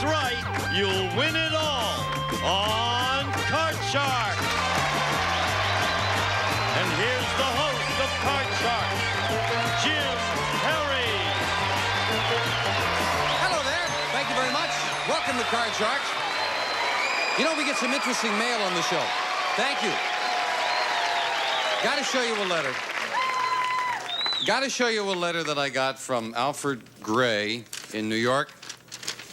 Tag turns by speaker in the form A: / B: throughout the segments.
A: is right, you'll win it all on Card Shark. And here's the host of Card Shark, Jim Perry.
B: Hello there. Thank you very much. Welcome to Card Sharks. You know, we get some interesting mail on the show. Thank you. Got to show you a letter. Got to show you a letter that I got from Alfred Gray in New York.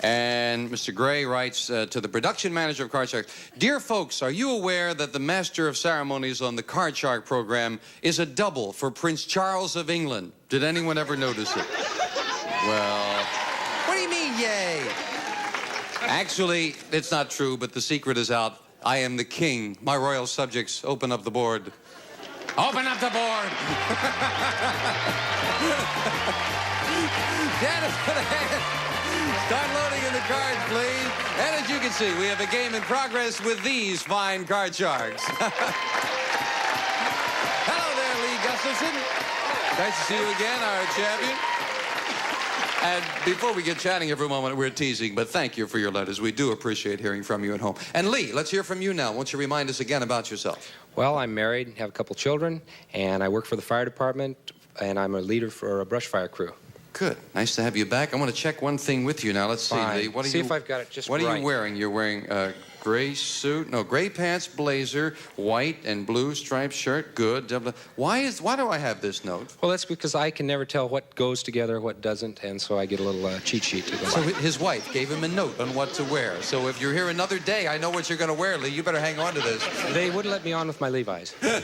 B: And Mr. Gray writes to the production manager of Card Shark, "Dear folks, are you aware that the master of ceremonies on the Card Shark program is a double for Prince Charles of England? Did anyone ever notice it?" Well, what do you mean, yay? Actually, it's not true, but the secret is out. I am the king. My royal subjects, open up the board. Open up the board! Dennis, put a hand. Start loading in the cards, please. And as you can see, we have a game in progress with these fine Card Sharks. Hello there, Lee Gustafson. Nice to see you again, our champion. And before we get chatting every moment, we're teasing, but thank you for your letters. We do appreciate hearing from you at home. And Lee, let's hear from you now. Won't you remind us again about yourself?
C: Well, I'm married, have a couple children, and I work for the fire department, and I'm a leader for a brush fire crew.
B: Good. Nice to have you back. I want to check one thing with you now. Let's see,
C: Fine.
B: Lee.
C: See if I've got it just
B: What
C: right.
B: are you wearing? You're wearing a gray suit? No, gray pants, blazer, white and blue striped shirt. Good. Why do I have this note?
C: Well, that's because I can never tell what goes together, what doesn't, and so I get a little cheat sheet to go.
B: So his wife gave him a note on what to wear. So if you're here another day, I know what you're going to wear, Lee. You better hang on to this.
C: They wouldn't let me on with my Levi's.
B: And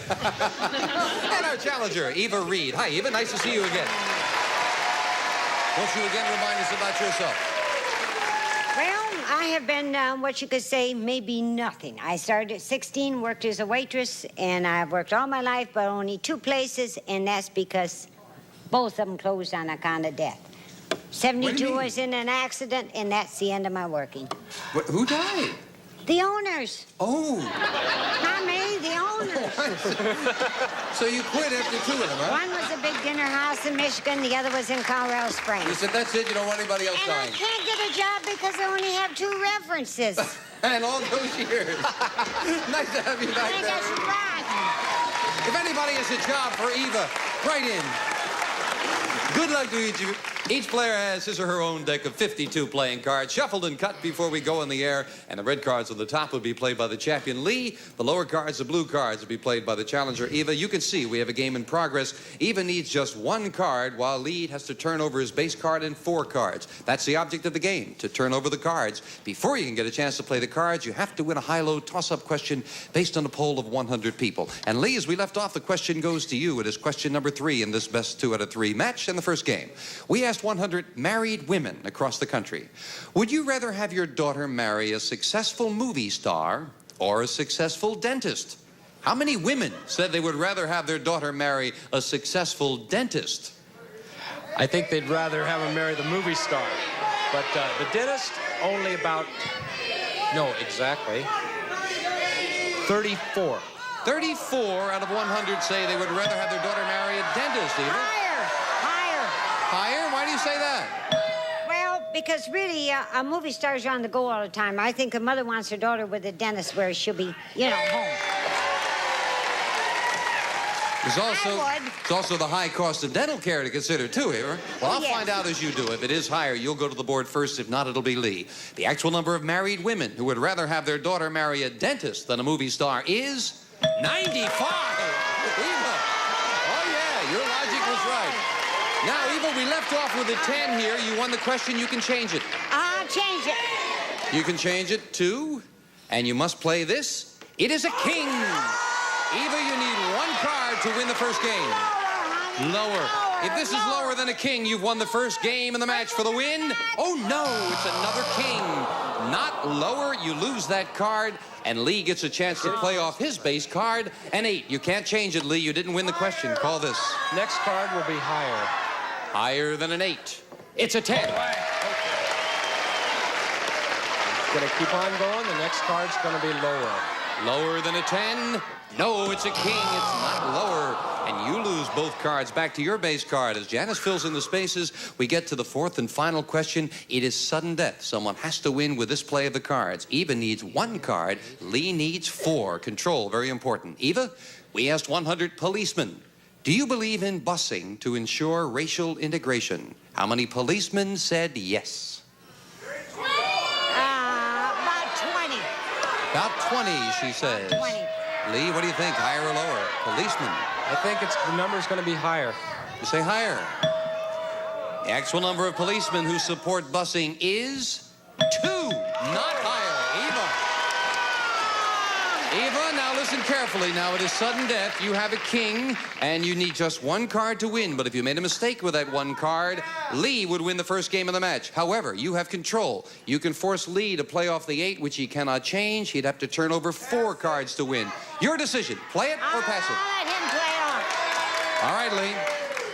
B: our challenger, Eva Reed. Hi, Eva. Nice to see you again. Won't you again remind us about yourself?
D: Well, I have been, what you could say, maybe nothing. I started at 16, worked as a waitress, and I've worked all my life, but only 2 places, and that's because both of them closed on account of death. 72 was in an accident, and that's the end of my working.
B: What, who died?
D: The owners.
B: Oh.
D: Not me, the owners.
B: So you quit after 2 of them, huh?
D: One was a big dinner house in Michigan, the other was in Colorado Springs.
B: You said, that's it, you don't want anybody else
D: And
B: dying.
D: I can't get a job because I only have 2 references.
B: And all those years. Nice to have you
D: I
B: back
D: think
B: there.
D: I should run.
B: If anybody has a job for Eva, write in. Good luck to each of you. Each player has his or her own deck of 52 playing cards, shuffled and cut before we go in the air, and the red cards on the top will be played by the champion, Lee. The lower cards, the blue cards, will be played by the challenger, Eva. You can see we have a game in progress. Eva needs just 1 card, while Lee has to turn over his base card and 4 cards. That's the object of the game, to turn over the cards. Before you can get a chance to play the cards, you have to win a high-low toss-up question based on a poll of 100 people. And Lee, as we left off, the question goes to you. It is question number 3 in this best 2 out of 3 match in the first game. We asked 100 married women across the country, would you rather have your daughter marry a successful movie star or a successful dentist? How many women said they would rather have their daughter marry a successful dentist?
C: I think they'd rather have him marry the movie star. But the dentist, only about, no, exactly, 34.
B: 34 out of 100 say they would rather have their daughter marry a dentist, Eva. Higher? Why do you say that?
D: Well, because really, movie stars are on the go all the time. I think a mother wants her daughter with a dentist where she'll be, you know, home.
B: There's also the high cost of dental care to consider, too, Eva. Well, I'll
D: yes.
B: find out as you do. If it is higher, you'll go to the board first. If not, it'll be Lee. The actual number of married women who would rather have their daughter marry a dentist than a movie star is 95. Eva. Oh, yeah, your logic was right. Now, Eva, we left off with a 10 here. You won the question. You can change it.
D: I'll change it.
B: You can change it to, and you must play this. It is a king. Eva, you need 1 card to win the first game. Lower. If this is lower than a king, you've won the first game in the match for the win. Oh, no, it's another king. Not lower, you lose that card, and Lee gets a chance to play off his base card. An 8. You can't change it, Lee. You didn't win the question. Call this.
C: Next card will be higher.
B: Higher than an 8. It's a 10.
C: Gonna keep on going. The next card's gonna be lower.
B: Lower than a 10. No, it's a king. It's not lower. And you lose both cards back to your base card. As Janice fills in the spaces, we get to the fourth and final question. It is sudden death. Someone has to win with this play of the cards. Eva needs 1 card. Lee needs 4. Control, very important. Eva, we asked 100 policemen. Do you believe in busing to ensure racial integration? How many policemen said yes?
D: About 20.
B: About 20, she says.
D: 20.
B: Lee, what do you think? Higher or lower? Policemen.
C: I think the number's going to be higher.
B: You say higher. The actual number of policemen who support busing is 2, not higher. Eva, now listen carefully. Now, it is sudden death. You have a king, and you need just 1 card to win. But if you made a mistake with that 1 card, Lee would win the first game of the match. However, you have control. You can force Lee to play off the 8, which he cannot change. He'd have to turn over 4 cards to win. Your decision. Play it or pass it?
D: I'll let him play on.
B: All right, Lee.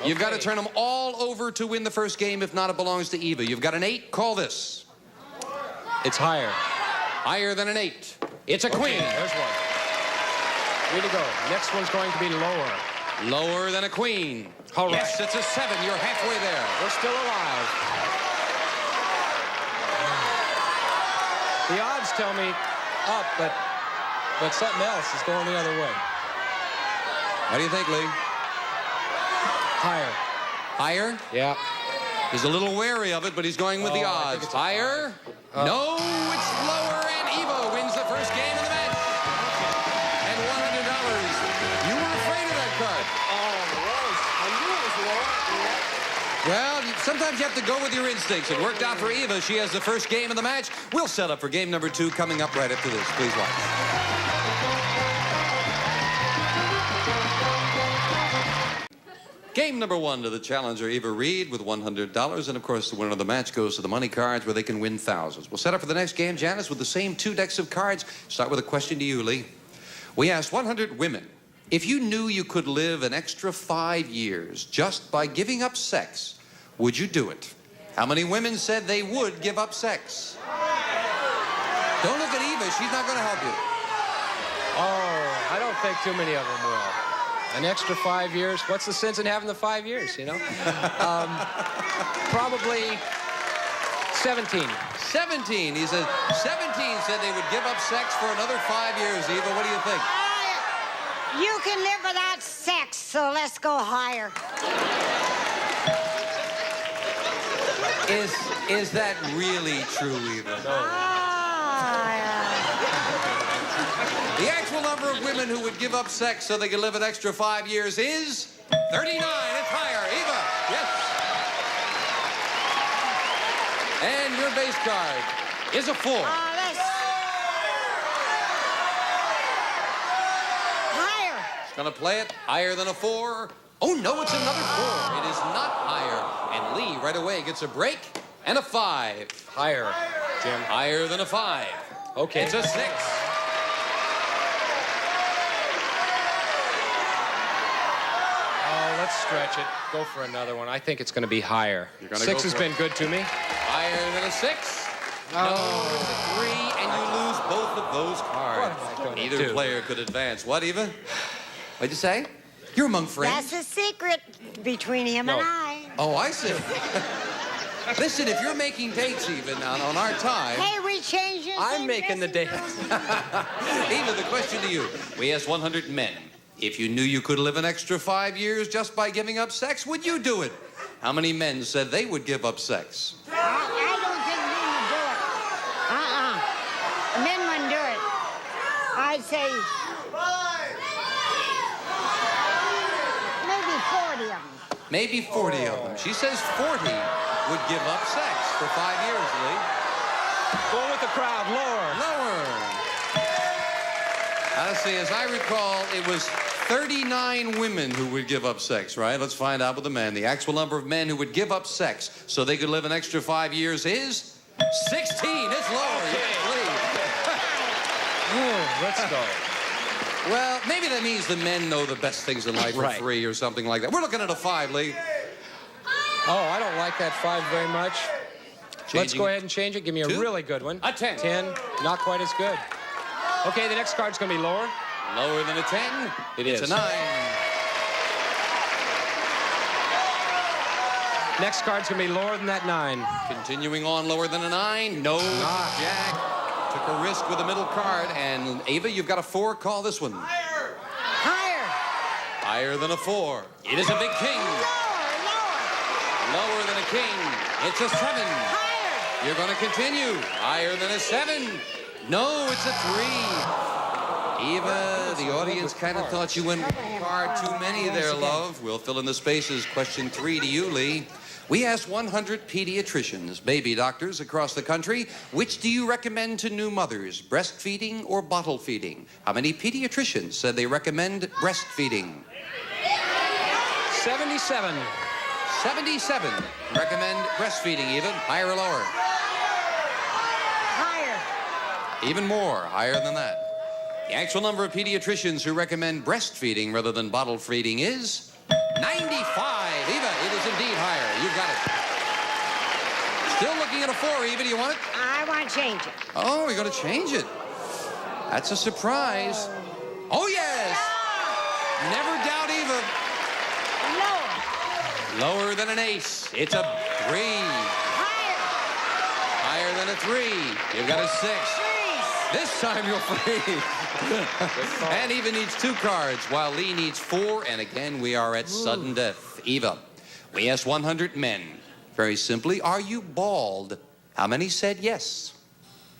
B: You've got to turn them all over to win the first game. If not, it belongs to Eva. You've got an 8. Call this.
C: It's higher.
B: Higher than an 8. It's a queen.
C: There's one. Way to go. Next one's going to be lower.
B: Lower than a queen.
C: All right.
B: Yes, it's a 7. You're halfway there.
C: We're still alive. The odds tell me up, but something else is going the other way.
B: What do you think, Lee?
C: Higher.
B: Higher?
C: Yeah.
B: He's a little wary of it, but he's going with the
C: I think
B: odds.
C: it's
B: Higher? No, it's lower, and Eva wins the first game of the match. And $100. You were afraid of that card.
E: I knew it was lower.
B: Well, sometimes you have to go with your instincts. It worked out for Eva. She has the first game of the match. We'll set up for game number 2 coming up right after this. Please watch. Game number 1 to the challenger, Eva Reed, with $100. And, of course, the winner of the match goes to the money cards where they can win thousands. We'll set up for the next game, Janice, with the same 2 decks of cards. Start with a question to you, Lee. We asked 100 women, if you knew you could live an extra 5 years just by giving up sex, would you do it? How many women said they would give up sex? Don't look at Eva. She's not going to help you.
C: Oh, I don't think too many of them will. An extra 5 years. What's the sense in having the 5 years, you know? Probably 17.
B: 17. He said 17 said they would give up sex for another 5 years. Eva, what do you think?
D: You can live without sex, so let's go higher.
B: Is that really true, Eva? The actual number of women who would give up sex so they could live an extra 5 years is 39. It's higher. Eva, yes. And your base card is a 4.
D: Higher.
B: It's going to play it higher than a 4. Oh, no, it's another 4. It is not higher. And Lee right away gets a break and a 5.
C: Higher, Jim.
B: Higher than a 5.
C: Okay.
B: It's a 6.
C: Let's stretch it. Go for another one. I think it's going to be higher. 6 has been good to me.
B: Higher than a 6. No, it's a 3, and you lose both of those cards. Neither player could advance. What, Eva? What'd you say? You're among friends.
D: That's a secret between him and I.
B: Oh, I see. Listen, if you're making dates even on our time...
D: Hey, we changed it.
C: I'm making the dates.
B: Eva, the question to you. We asked 100 men. If you knew you could live an extra 5 years just by giving up sex, would you do it? How many men said they would give up sex?
D: I don't think men would do it. Men wouldn't do it. I'd say maybe 40 of them.
B: Maybe 40 of them. She says 40 would give up sex for 5 years, Lee.
C: Go with the crowd. Lower.
B: Lower. Let's see, as I recall, it was 39 women who would give up sex, right? Let's find out with the men. The actual number of men who would give up sex so they could live an extra 5 years is 16. It's lower.
C: Oh, let's go.
B: Well, maybe that means the men know the best things in life are free or something like that. We're looking at a 5, Lee.
C: Oh, I don't like that 5 very much. Let's go ahead and change it. Give me a
B: 2.
C: really good one.
B: A 10.
C: 10, not quite as good. Okay, the next card's going to be lower.
B: Lower than a 10?
C: It's
B: a 9.
C: Next card's going to be lower than that 9.
B: Continuing on, lower than a 9. No, Jack. Took a risk with a middle card. And Ava, you've got a 4. Call this one.
D: Higher.
B: Higher than a 4. It is a big king. Lower than a king. It's a 7.
D: Higher.
B: You're going to continue. Higher than a 7. No, it's a 3. Eva, the audience kind of thought you went far too many there, love. We'll fill in the spaces. Question 3 to you, Lee. We asked 100 pediatricians, baby doctors across the country, which do you recommend to new mothers, breastfeeding or bottle feeding? How many pediatricians said they recommend breastfeeding?
C: 77.
B: 77 recommend breastfeeding, even. Higher or lower?
D: Higher.
B: Even more, higher than that. The actual number of pediatricians who recommend breastfeeding rather than bottle feeding is 95. Eva, it is indeed higher. You've got it. Still looking at a 4, Eva. Do you want it?
D: I want to change it.
B: Oh, you're going to change it. That's a surprise. Oh, yes. Never doubt Eva.
D: Lower.
B: Lower than an ace. It's a 3.
D: Higher.
B: Higher than a 3. You've got a 6.
D: Threes.
B: This time you're free. And Eva needs 2 cards, while Lee needs 4. And again, we are at sudden death. Eva, we asked 100 men. Very simply, are you bald? How many said yes?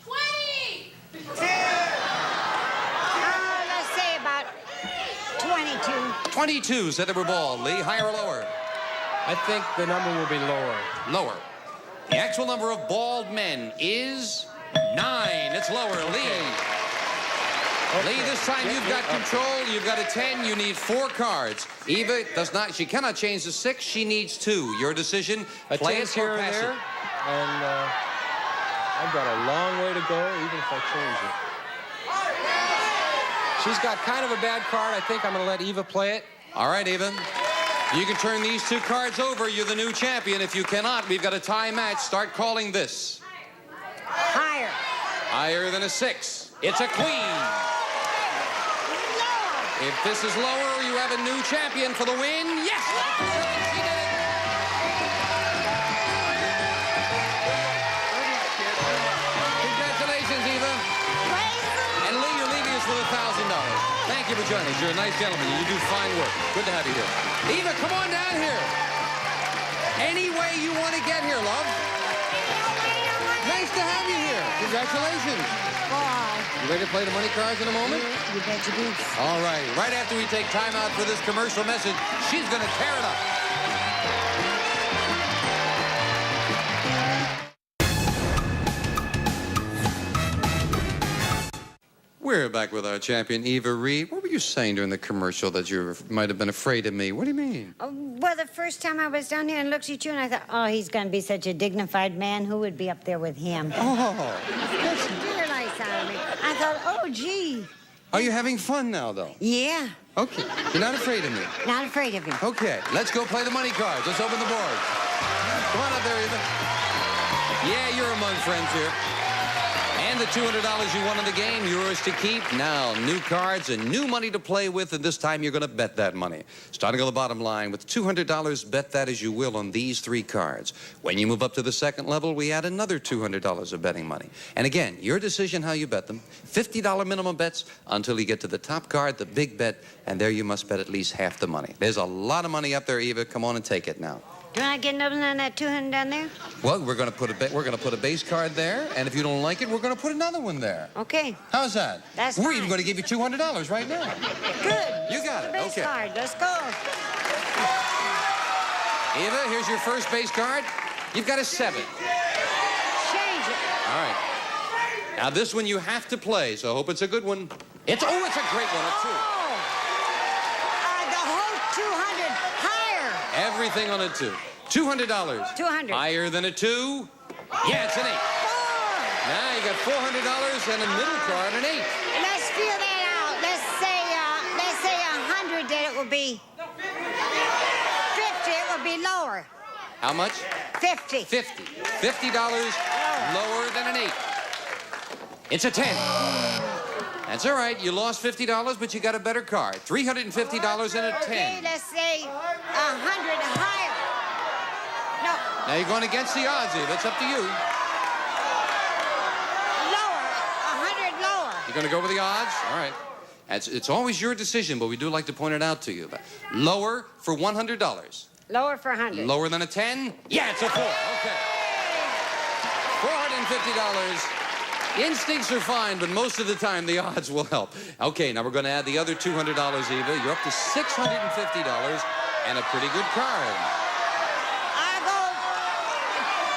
D: 20. Let's say about 22.
B: 22 said they were bald. Lee, higher or lower?
C: I think the number will be lower.
B: Lower. The actual number of bald men is 9. It's lower. Lee.
C: Okay.
B: Lee, this time you've got control. You've got a 10. You need 4 cards. Eva does not. She cannot change the 6. She needs 2. Your decision.
C: A
B: Play it
C: 10's here
B: or
C: and
B: pass
C: there.
B: it.
C: And I've got a long way to go, even if I change it. She's got kind of a bad card. I think I'm going to let Eva play it.
B: All right, Eva. You can turn these 2 cards over. You're the new champion. If you cannot, we've got a tie match. Start calling this.
D: Higher.
B: Higher than a 6. It's a queen. If this is lower, you have a new champion for the win. Yes! She did it. Congratulations, Eva. And Lee, you're leaving us with $1,000. Thank you for joining us. You're a nice gentleman. You do fine work. Good to have you here. Eva, come on down here. Any way you want to get here, love. Nice to have you here. Congratulations. You ready to play the money cards in a moment?
D: You bet you do.
B: All right. Right after we take time out for this commercial message, she's going to tear it up. We're back with our champion, Eva Reed. What were you saying during the commercial that you might have been afraid of me? What do you mean?
D: Oh, well, the first time I was down here and looked at you, and I thought, oh, he's going to be such a dignified man. Who would be up there with him?
B: Oh.
D: Get your lights out of me. I thought, oh, gee.
B: Are you having fun now, though?
D: Yeah.
B: Okay. You're not afraid of me?
D: Not afraid of him.
B: Okay. Let's go play the money cards. Let's open the board. Come on up there, Eva. Yeah, you're among friends here. And the $200 you won in the game, yours to keep. Now, new cards and new money to play with, and this time you're going to bet that money. Starting on the bottom line, with $200, bet that as you will on these 3 cards. When you move up to the second level, we add another $200 of betting money. And again, your decision how you bet them. $50 minimum bets until you get to the top card, the big bet, and there you must bet at least half the money. There's a lot of money up there, Eva. Come on and take it now.
D: Do I get another on that 200 down there?
B: Well, we're going to put a base card there, and if you don't like it, we're going to put another one there.
D: Okay.
B: How's that?
D: That's
B: We're
D: fine.
B: even going to give you $200 right now.
D: Good.
B: You got it.
D: Base
B: Okay.
D: card. Let's go.
B: Eva, here's your first base card. You've got a 7.
D: Change it.
B: All right. Now this one you have to play, so I hope it's a good one. It's a great one, a 2.
D: The whole 200 higher.
B: Everything on a 2. $200.
D: 200.
B: Higher than a 2. Yeah, it's an 8.
D: 4.
B: Now you got $400 and a middle card, an 8.
D: Let's feel that out. Let's say 100. Then it will be 50. It will be lower.
B: How much?
D: 50.
B: $50. $50 lower than an 8. It's a 10. That's all right. You lost $50, but you got a better card. $350 and a 10.
D: Okay, let's say 100 higher. No.
B: Now you're going against the odds, Eva. It's up to you.
D: Lower. 100 lower.
B: You're going to go with the odds? All right. It's always your decision, but we do like to point it out to you. Lower for $100.
D: Lower for 100.
B: Lower than a 10? Yeah, it's a 4. Okay. $450. Instincts are fine, but most of the time the odds will help. Okay, now we're going to add the other $200, Eva. You're up to $650 and a pretty good card.
D: I'll go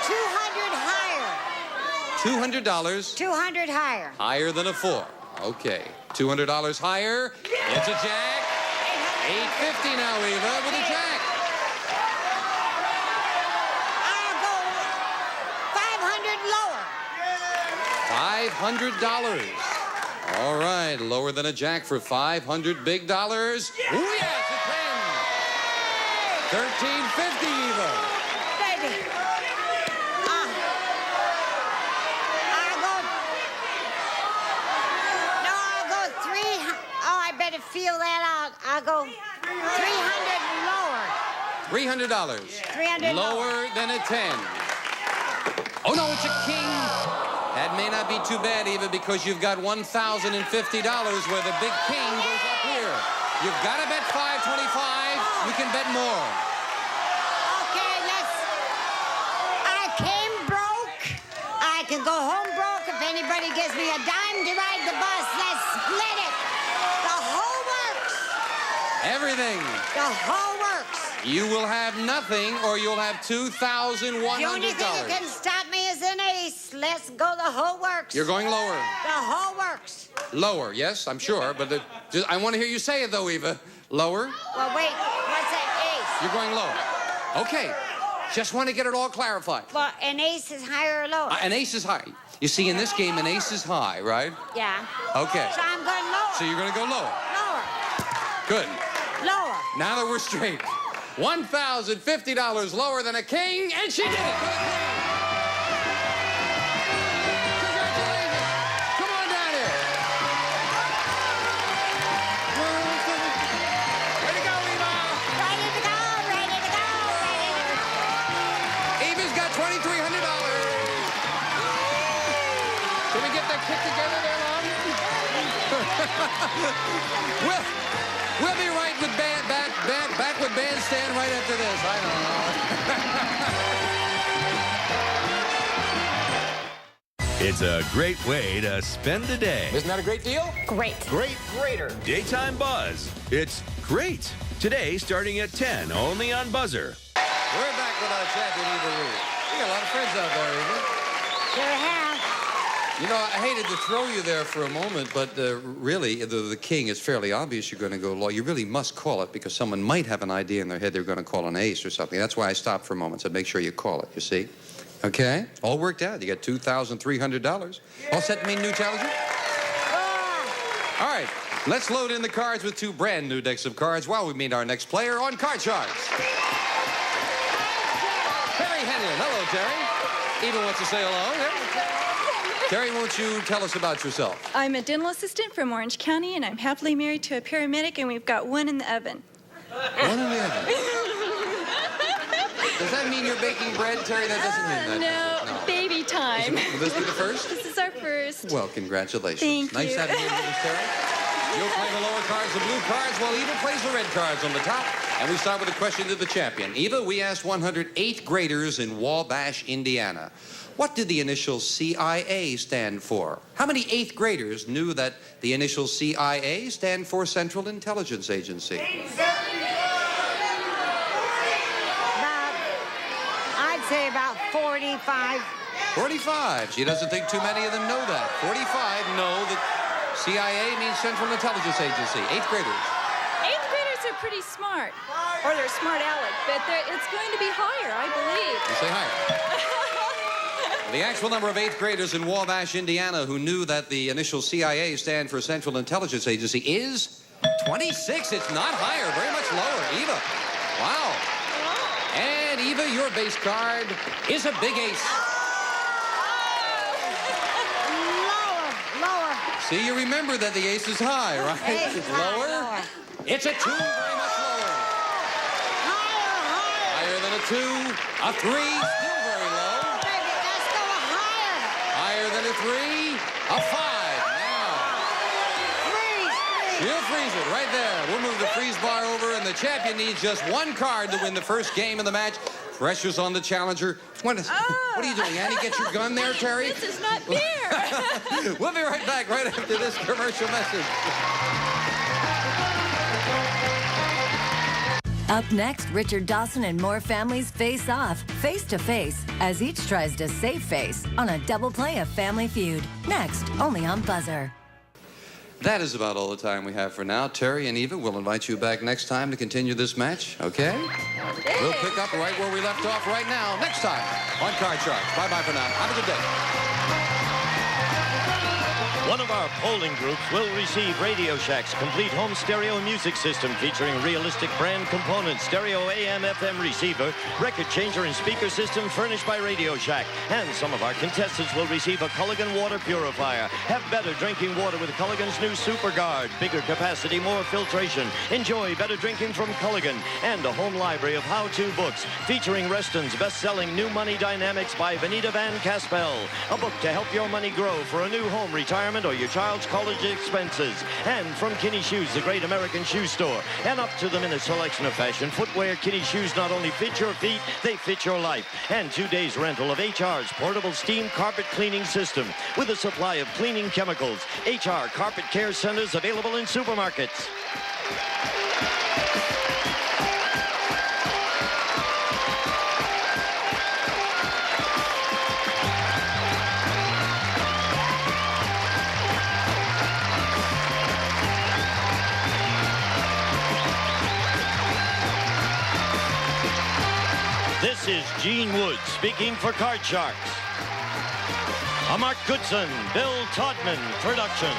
D: 200 higher.
B: $200.
D: 200 higher.
B: Higher than a 4. Okay. $200 higher. It's a jack. $850 now, Eva, with a jack.
D: I'll go 500 lower.
B: $500. All right, lower than a jack for $500 big dollars. Ooh, yeah, it's a 10. $1350, Eva.
D: Baby. I'll go 300. Oh, I better feel that out. I'll go 300 lower.
B: $300.
D: 300
B: Lower than a 10. Oh, no, it's a king. That may not be too bad, Eva, because you've got $1,050 where the big king goes up here. You've got to bet $525. You can bet more.
D: Okay, I came broke. I can go home broke if anybody gives me a dime to ride the bus. Let's split it. The whole works.
B: Everything.
D: The whole works.
B: You will have nothing, or you'll have $2,100.
D: The only thing that can stop me is an ace. Let's go the whole works.
B: You're going lower.
D: The whole works.
B: Lower, yes, I'm sure, but I want to hear you say it, though, Eva. Lower.
D: Well, wait. What's that ace?
B: You're going lower. Okay. Just want to get it all clarified.
D: Well, an ace is higher or lower?
B: An ace is high. You see, in this game, an ace is high, right?
D: Yeah.
B: Okay.
D: So I'm going lower.
B: So you're going to go lower.
D: Lower.
B: Good.
D: Lower.
B: Now that we're straight. $1,050 lower than a king, and she did it for the queen. Congratulations. Come on down here. Way to go, Eva.
D: Ready to go, ready to go, ready to go.
B: Eva's got $2,300. Can we get that kick together there, Mom? We'll be right with back with Bandstand right after this. I don't know.
F: It's a great way to spend the day.
C: Isn't that a great deal?
G: Great.
F: Greater. Daytime Buzz. It's great. Today, starting at 10, only on Buzzer.
B: We're back with our champion, Eva Ruth. We got a lot of friends out there, Eva.
D: Sure have.
B: You know, I hated to throw you there for a moment, but really, the king, it's fairly obvious you're going to go low. You really must call it because someone might have an idea in their head they're going to call an ace or something. That's why I stopped for a moment, so make sure you call it, you see? Okay? All worked out. You got $2,300. All set to meet new challenger? All right. Let's load in the cards with 2 brand new decks of cards while we meet our next player on Card Sharks. Terry Henley. Hello, Terry. Eva wants to say hello. Yeah. Terry, won't you tell us about yourself?
G: I'm a dental assistant from Orange County, and I'm happily married to a paramedic, and we've got one in the oven.
B: One in the oven. Does that mean you're baking bread, Terry? That doesn't mean that.
G: No, baby time.
B: Will this be the first?
G: This is our first.
B: Well, congratulations.
G: Thank
B: nice
G: you.
B: having you with us, Terry. You'll play the lower cards, the blue cards, while Eva plays the red cards on the top. And we start with a question to the champion. Eva, we asked 108 graders in Wabash, Indiana. What did the initial CIA stand for? How many 8th graders knew that the initial CIA stand for Central Intelligence Agency?
D: I'd say about 45.
B: 45. She doesn't think too many of them know that. 45 know that CIA means Central Intelligence Agency. 8th graders.
G: 8th graders are pretty smart. Or they're smart aleck, but it's going to be higher, I believe.
B: You say higher. The actual number of 8th graders in Wabash, Indiana, who knew that the initial CIA stand for Central Intelligence Agency is 26. It's not higher, very much lower. Eva, wow. And Eva, your base card is a big ace.
D: Lower.
B: See, you remember that the ace is high, right?
D: Ace is high, lower.
B: It's a 2, very much lower. Higher than a 2. A 3, still very low.
D: Baby, let's go higher.
B: Higher than a 3. A 5. Now.
D: Freeze.
B: She'll freeze it right there. We'll move the freeze bar over, and the champion needs just 1 card to win the first game of the match. Pressure's on the challenger. What are you doing, Annie? Get your gun there, Terry?
G: This is not fair.
B: We'll be right back right after this commercial message.
H: Up next, Richard Dawson and more families face off, face to face, as each tries to save face on a double play of Family Feud. Next, only on Buzzer.
B: That is about all the time we have for now. Terry and Eva, we'll invite you back next time to continue this match, okay? We'll pick up right where we left off right now, next time on Card Sharks. Bye-bye for now. Have a good day.
A: One of our polling groups will receive Radio Shack's complete home stereo music system featuring realistic brand components, stereo AM/FM receiver, record changer, and speaker system furnished by Radio Shack. And some of our contestants will receive a Culligan water purifier. Have better drinking water with Culligan's new Super Guard. Bigger capacity, more filtration. Enjoy better drinking from Culligan. And a home library of how-to books featuring Reston's best-selling New Money Dynamics by Vanita Van Caspel. A book to help your money grow for a new home, retirement, or your child's college expenses. And from Kinney Shoes, the great American shoe store. An up-to-the-minute selection of fashion footwear. Kinney Shoes not only fit your feet, they fit your life. And 2 days rental of HR's portable steam carpet cleaning system with a supply of cleaning chemicals. HR Carpet Care Centers available in supermarkets. This is Gene Wood speaking for Card Sharks. A Mark Goodson, Bill Todman production.